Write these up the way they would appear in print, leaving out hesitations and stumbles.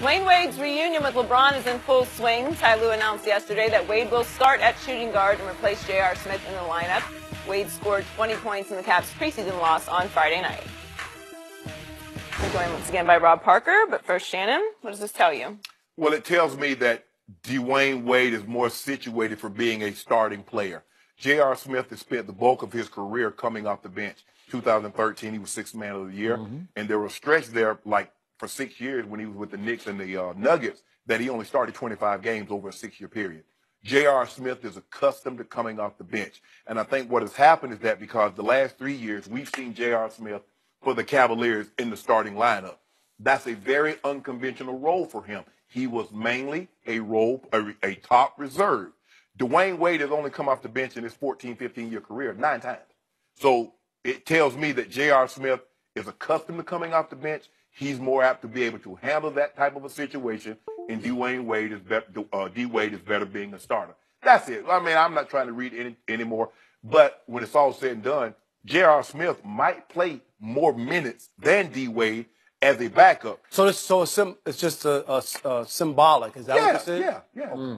Dwyane Wade's reunion with LeBron is in full swing. Ty Lue announced yesterday that Wade will start at shooting guard and replace J.R. Smith in the lineup. Wade scored 20 points in the Cavs' preseason loss on Friday night. We're joined once again by Rob Parker, but first, Shannon, what does this tell you? Well, it tells me that Dwyane Wade is more situated for being a starting player. J.R. Smith has spent the bulk of his career coming off the bench. 2013, he was Sixth Man of the Year, and there were stretches there, like for 6 years when he was with the Knicks and the Nuggets, that he only started 25 games over a 6-year period. J.R. Smith is accustomed to coming off the bench, and I think what has happened is that because the last 3 years we've seen J.R. Smith for the Cavaliers in the starting lineup. That's a very unconventional role for him. He was mainly a top reserve. Dwyane Wade has only come off the bench in his 14, 15-year career 9 times. So it tells me that J.R. Smith is accustomed to coming off the bench. He's more apt to be able to handle that type of a situation, and Dwyane Wade is better being a starter. That's it. I mean, I'm not trying to read anymore, but when it's all said and done, J.R. Smith might play more minutes than D. Wade as a backup. So it's just a symbolic. Is that what this is? Yeah.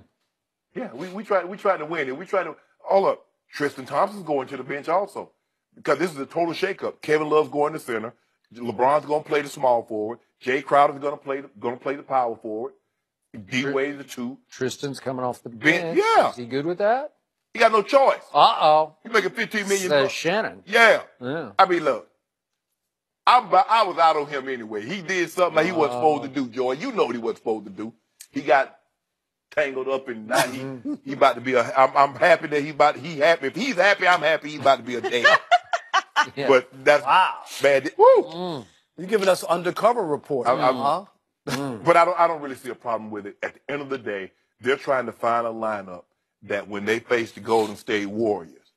Yeah, we try to win it. We try to hold up. Tristan Thompson's going to the bench also because this is a total shakeup. Kevin Love's going to center. LeBron's going to play the small forward. Jay Crowder's going to play the power forward. D. Wade the 2. Tristan's coming off the bench. Yeah. Is he good with that? He got no choice. Uh-oh. He's making $15 million. Says Shannon. Yeah. Yeah. I mean, look. I was out on him anyway. He did something that he wasn't supposed to do, Joy. You know what he wasn't supposed to do. He got tangled up, and now he about to be I'm happy that he happy. If he's happy, I'm happy. He's about to be a dad. Yeah. But that's bad. Woo! You're giving us undercover report. But I don't really see a problem with it. At the end of the day, they're trying to find a lineup that when they face the Golden State Warriors,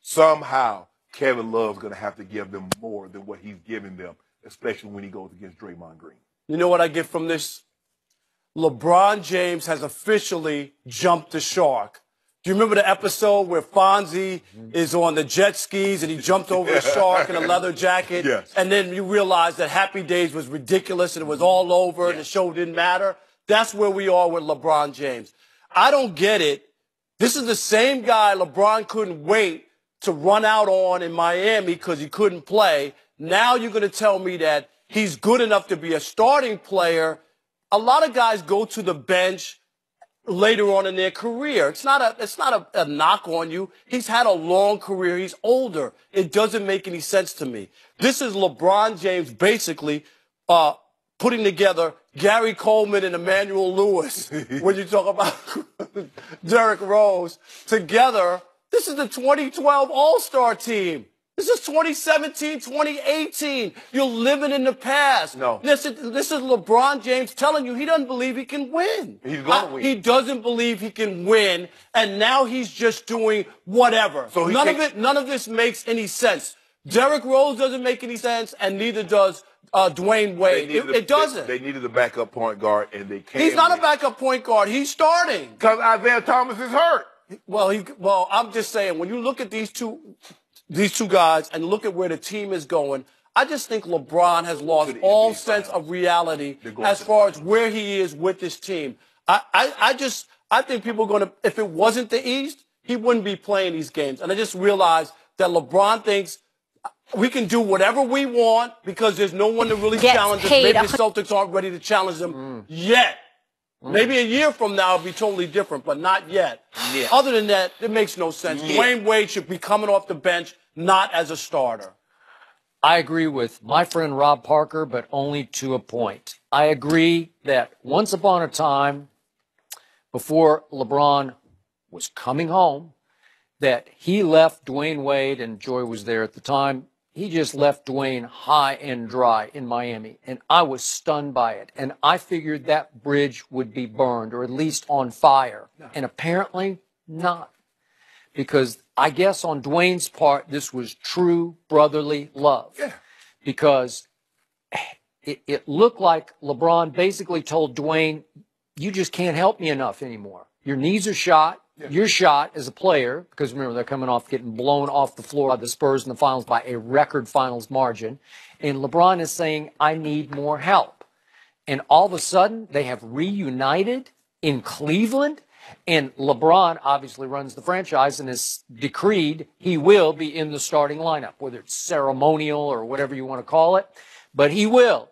somehow Kevin Love's going to have to give them more than what he's giving them, especially when he goes against Draymond Green. You know what I get from this? LeBron James has officially jumped the shark. Do you remember the episode where Fonzie is on the jet skis and he jumped over the shark in a leather jacket? Yes. And then you realize that Happy Days was ridiculous and it was all over and the show didn't matter. That's where we are with LeBron James. I don't get it. This is the same guy LeBron couldn't wait to run out on in Miami because he couldn't play. Now you're going to tell me that he's good enough to be a starting player. A lot of guys go to the bench later on in their career. It's not a knock on you. He's had a long career. He's older. It doesn't make any sense to me. This is LeBron James basically putting together Gary Coleman and Emmanuel Lewis when you talk about Derrick Rose together. This is the 2012 All-Star team. This is 2017, 2018. You're living in the past. No. This is LeBron James telling you he doesn't believe he can win. He's going to win. He doesn't believe he can win, and now he's just doing whatever. So none of this makes any sense. Derrick Rose doesn't make any sense, and neither does Dwyane Wade. It doesn't. They needed a backup point guard, and they can't. He's not a backup point guard. He's starting. Because Isaiah Thomas is hurt. Well, I'm just saying, when you look at these two guys and look at where the team is going, I just think LeBron has lost all sense of reality as far as where he is with this team. I think people are going to, if it wasn't the East, he wouldn't be playing these games. And I just realized that LeBron thinks we can do whatever we want because there's no one to really challenge us. Maybe the Celtics aren't ready to challenge them yet. Maybe a year from now it'll be totally different, but not yet. Yeah. Other than that, it makes no sense. Yeah. Dwyane Wade should be coming off the bench, not as a starter. I agree with my friend Rob Parker, but only to a point. I agree that once upon a time, before LeBron was coming home, that he left Dwyane Wade, and Joy was there at the time, he just left Dwyane high and dry in Miami, and I was stunned by it. And I figured that bridge would be burned, or at least on fire. And apparently not. Because I guess on Dwyane's part, this was true brotherly love. Yeah. Because it looked like LeBron basically told Dwyane, you just can't help me enough anymore. Your knees are shot. Yeah. You're shot as a player, because remember, they're coming off getting blown off the floor by the Spurs in the finals by a record finals margin. And LeBron is saying, I need more help. And all of a sudden, they have reunited in Cleveland. And LeBron obviously runs the franchise and has decreed he will be in the starting lineup, whether it's ceremonial or whatever you want to call it. But he will.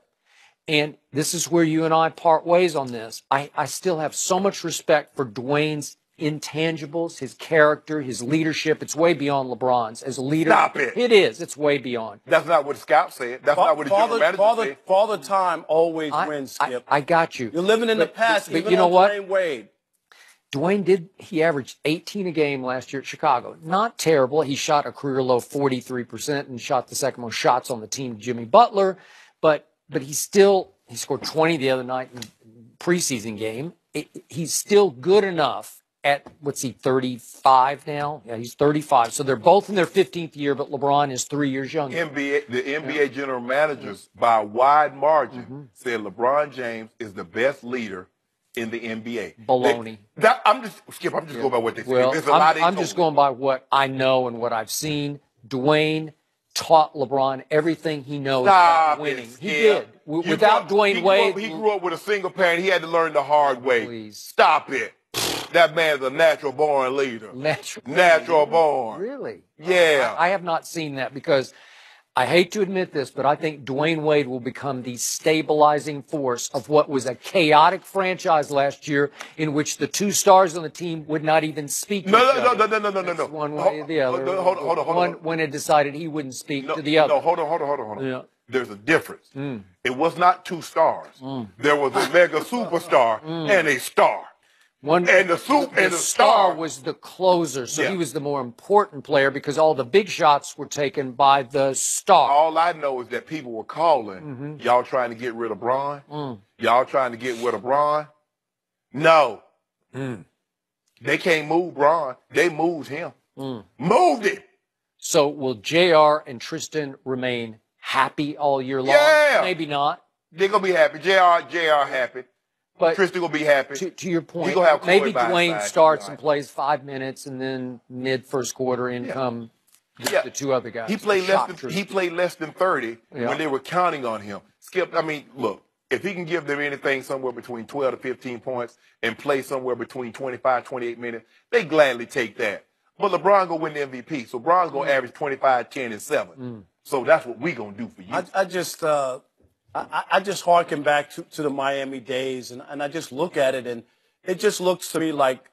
And this is where you and I part ways on this. I still have so much respect for Dwyane's intangibles, his character, his leadership. It's way beyond LeBron's as a leader. Stop it. It is. It's way beyond. That's not what the scout said. That's not what the general manager said. Father time always wins, Skip. I got you. You're living in the past, but even you know what? Dwyane Wade. Dwyane he averaged 18 a game last year at Chicago. Not terrible. He shot a career low 43% and shot the second most shots on the team, Jimmy Butler. But he scored 20 the other night in the preseason game. He's still good enough at, what's he, 35 now? Yeah, he's 35. So they're both in their 15th year, but LeBron is 3 years younger. The NBA general managers, by a wide margin, said LeBron James is the best leader in the NBA. Baloney. I'm just going by what they say. Well, There's a lot I'm just going by what I know and what I've seen. Dwyane taught LeBron everything he knows about winning. He did. Without Dwyane Wade. He grew up with a single parent. He had to learn the hard way. Please. Stop it. That man's a natural born leader. Natural born. Really? Yeah. I have not seen that because I hate to admit this, but I think Dwyane Wade will become the stabilizing force of what was a chaotic franchise last year in which the two stars on the team would not even speak to each other. No. One way or the other. Hold on. One had decided he wouldn't speak to the other. No, hold on. Yeah. There's a difference. It was not two stars. There was a mega superstar and a star. The star was the closer, so he was the more important player because all the big shots were taken by the star. All I know is that people were calling, y'all trying to get rid of Bron? Y'all trying to get rid of Bron? No. They can't move Bron. They moved him. Moved him. So will JR and Tristan remain happy all year long? Yeah. Maybe not. They're going to be happy. JR happy. But Tristan will be happy. To your point, have maybe Dwyane starts and plays 5 minutes, and then mid first quarter in come the two other guys. He played less than 30 when they were counting on him. Skip, I mean, look, if he can give them anything somewhere between 12 to 15 points and play somewhere between 25, 28 minutes, they gladly take that. But LeBron going to win the MVP, so LeBron's going to average 25, 10, and 7. So that's what we going to do for you. I just harken back to the Miami days, and I just look at it, and it just looks to me like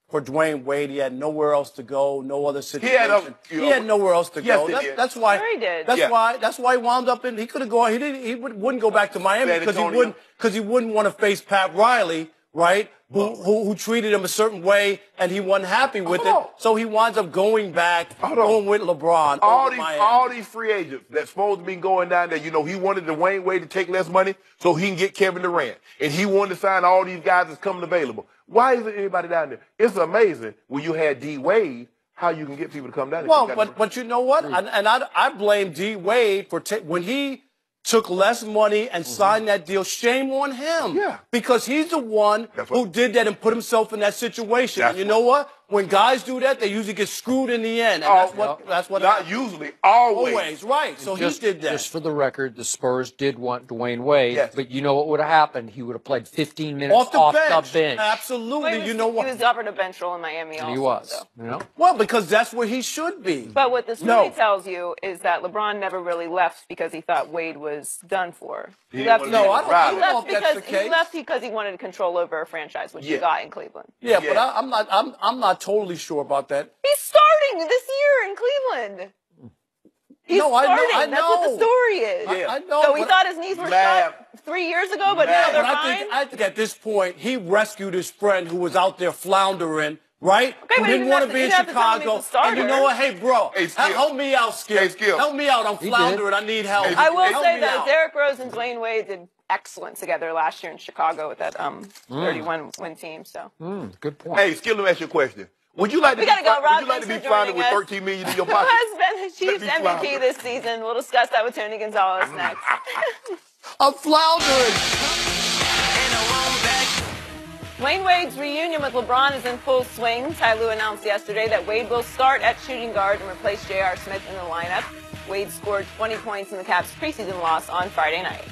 for Dwyane Wade, he had nowhere else to go, no other situation. He had nowhere else to go. That's why. Sure he did. That's why he wound up in. He could have gone. He wouldn't go back to Miami because he wouldn't want to face Pat Riley, right? Who treated him a certain way, and he wasn't happy with it. So he winds up going back, going with LeBron. All these free agents that's supposed to be going down there, you know, he wanted Dwyane Wade to take less money so he can get Kevin Durant. And he wanted to sign all these guys that's coming available. Why isn't anybody down there? It's amazing when you had D. Wade, how you can get people to come down there. Well, but you know what? I blame D. Wade for when he took less money and signed that deal. Shame on him. Yeah. Because he's the one who did that and put himself in that situation. And you know what? When guys do that, they usually get screwed in the end. And that's what not usually, always. Always, right. So he did that. Just for the record, the Spurs did want Dwyane Wade, but you know what would have happened? He would have played 15 minutes off the bench. Absolutely. You know what? He was offered a bench role in Miami also. He was. So. You know? Well, because that's where he should be. But what the story tells you is that LeBron never really left because he thought Wade was done for. He left because he wanted control over a franchise, which he got in Cleveland. Yeah, but I'm not totally sure about that. He's starting this year in Cleveland. He's starting. I know. That's what the story is. Yeah. I know. So we thought his knees were shot 3 years ago, but now they're fine. I think at this point he rescued his friend who was out there floundering. Right? Okay, who didn't want to be in Chicago. And you know what? Hey, bro, help me out, Skip. Hey, Skip. Help me out. I'm floundering. I need help. I will say that Derrick Rose and Dwyane Wade did excellent together last year in Chicago with that 31-win team. So good point. Hey, Skip, let me ask you a question. Would you like to be floundering with $13 million in your pocket? Who has been the Chiefs MVP this season? We'll discuss that with Tony Gonzalez next. I'm floundering. Dwyane Wade's reunion with LeBron is in full swing. Ty Lue announced yesterday that Wade will start at shooting guard and replace J.R. Smith in the lineup. Wade scored 20 points in the Caps' preseason loss on Friday night.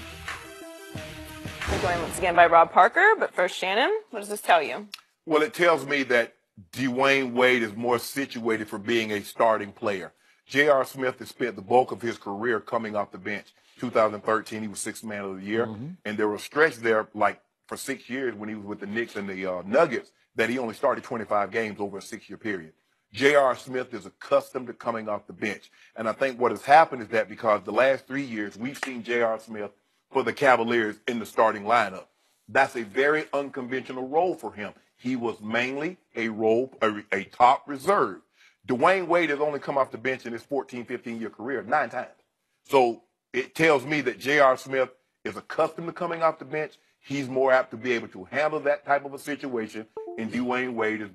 We're joined once again by Rob Parker, but first, Shannon, what does this tell you? Well, it tells me that Dwyane Wade is more situated for being a starting player. J.R. Smith has spent the bulk of his career coming off the bench. 2013, he was sixth man of the year, and there was a stretch there, like for 6 years when he was with the Knicks and the Nuggets, that he only started 25 games over a 6-year period. J.R. Smith is accustomed to coming off the bench, and I think what has happened is that because the last 3 years we've seen J.R. Smith for the Cavaliers in the starting lineup. That's a very unconventional role for him. He was mainly a top reserve. Dwyane Wade has only come off the bench in his 14, 15-year career 9 times. So it tells me that J.R. Smith is accustomed to coming off the bench. He's more apt to be able to handle that type of a situation, and Dwyane Wade is